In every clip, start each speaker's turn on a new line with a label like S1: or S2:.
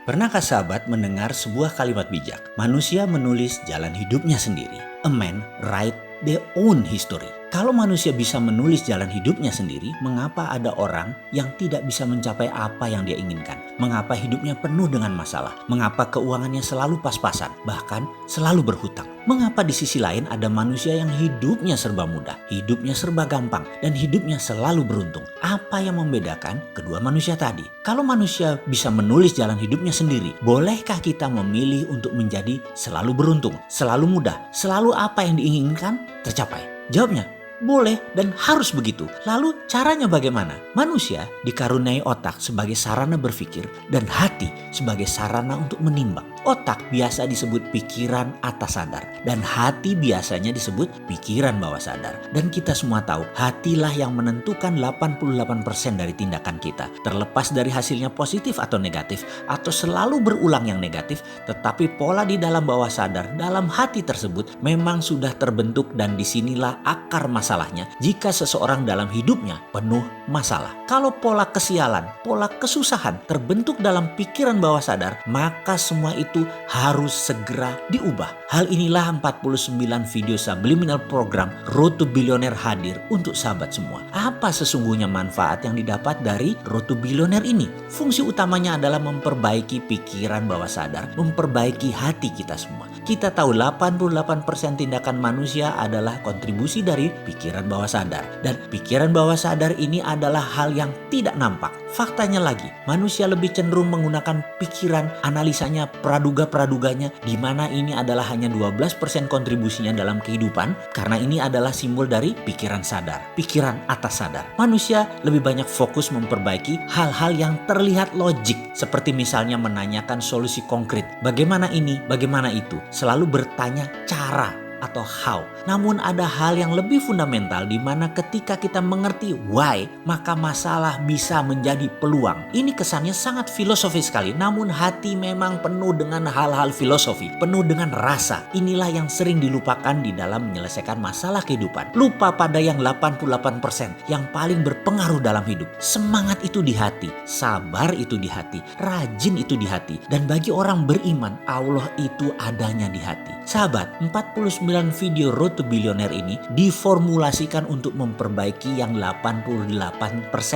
S1: Pernahkah sahabat mendengar sebuah kalimat bijak? Manusia menulis jalan hidupnya sendiri. A man write their own history. Kalau manusia bisa menulis jalan hidupnya sendiri, mengapa ada orang yang tidak bisa mencapai apa yang dia inginkan? Mengapa hidupnya penuh dengan masalah? Mengapa keuangannya selalu pas-pasan, bahkan selalu berhutang? Mengapa di sisi lain ada manusia yang hidupnya serba mudah, hidupnya serba gampang, dan hidupnya selalu beruntung? Apa yang membedakan kedua manusia tadi? Kalau manusia bisa menulis jalan hidupnya sendiri, bolehkah kita memilih untuk menjadi selalu beruntung, selalu mudah, selalu apa yang diinginkan tercapai? Jawabnya, boleh dan harus begitu. Lalu caranya bagaimana? Manusia dikaruniai otak sebagai sarana berpikir dan hati sebagai sarana untuk menimbang. Otak biasa disebut pikiran atas sadar dan hati biasanya disebut pikiran bawah sadar. Dan kita semua tahu hatilah yang menentukan 88% dari tindakan kita. Terlepas dari hasilnya positif atau negatif atau selalu berulang yang negatif, tetapi pola di dalam bawah sadar dalam hati tersebut memang sudah terbentuk dan disinilah akar masalahnya jika seseorang dalam hidupnya penuh masalah. Kalau pola kesialan, pola kesusahan terbentuk dalam pikiran bawah sadar, maka semua itu harus segera diubah. Hal inilah 49 video subliminal program Road to Billionaire hadir untuk sahabat semua. Apa sesungguhnya manfaat yang didapat dari Road to Billionaire ini? Fungsi utamanya adalah memperbaiki pikiran bawah sadar, memperbaiki hati kita semua. Kita tahu 88% tindakan manusia adalah kontribusi dari pikiran bawah sadar. Dan pikiran bawah sadar ini adalah hal yang tidak nampak. Faktanya lagi, manusia lebih cenderung menggunakan pikiran, analisanya, praduga-praduganya, di mana ini adalah hanya 12% kontribusinya dalam kehidupan, karena ini adalah simbol dari pikiran sadar, pikiran atas sadar. Manusia lebih banyak fokus memperbaiki hal-hal yang terlihat logik, seperti misalnya menanyakan solusi konkret. Bagaimana ini, bagaimana itu, selalu bertanya cara atau how. Namun ada hal yang lebih fundamental di mana ketika kita mengerti why, maka masalah bisa menjadi peluang. Ini kesannya sangat filosofis sekali, namun hati memang penuh dengan hal-hal filosofi, penuh dengan rasa. Inilah yang sering dilupakan di dalam menyelesaikan masalah kehidupan. Lupa pada yang 88% yang paling berpengaruh dalam hidup. Semangat itu di hati, sabar itu di hati, rajin itu di hati. Dan bagi orang beriman, Allah itu adanya di hati. Sahabat, 49 video Road to Billionaire ini diformulasikan untuk memperbaiki yang 88%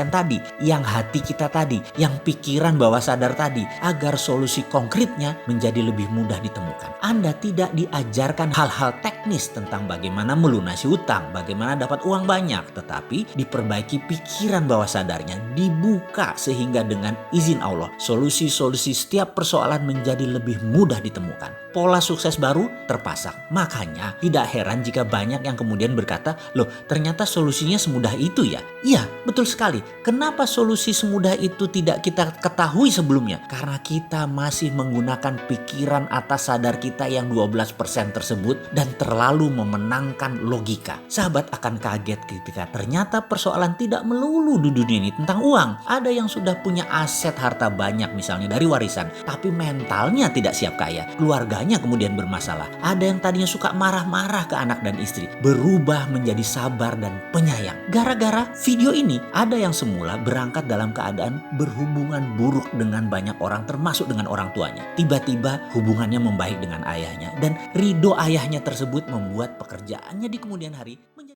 S1: tadi, yang hati kita tadi, yang pikiran bawah sadar tadi, agar solusi konkretnya menjadi lebih mudah ditemukan. Anda tidak diajarkan hal-hal teknis tentang bagaimana melunasi utang, bagaimana dapat uang banyak, tetapi diperbaiki pikiran bawah sadarnya, dibuka sehingga dengan izin Allah, solusi-solusi setiap persoalan menjadi lebih mudah ditemukan. Pola sukses baru terpasang. Makanya tidak heran jika banyak yang kemudian berkata, loh ternyata solusinya semudah itu ya? Iya, betul sekali. Kenapa solusi semudah itu tidak kita ketahui sebelumnya? Karena kita masih menggunakan pikiran atas sadar kita yang 12% tersebut dan terlalu memenangkan logika. Sahabat akan kaget ketika ternyata persoalan tidak melulu di dunia ini tentang uang. Ada yang sudah punya aset harta banyak misalnya dari warisan, tapi mentalnya tidak siap kaya. Keluarganya kemudian bermasalah. Ada yang tadinya suka marah-marah ke anak dan istri, berubah menjadi sabar dan penyayang. Gara-gara video ini, ada yang semula berangkat dalam keadaan berhubungan buruk dengan banyak orang, termasuk dengan orang tuanya. Tiba-tiba hubungannya membaik dengan ayahnya, dan ridho ayahnya tersebut membuat pekerjaannya di kemudian hari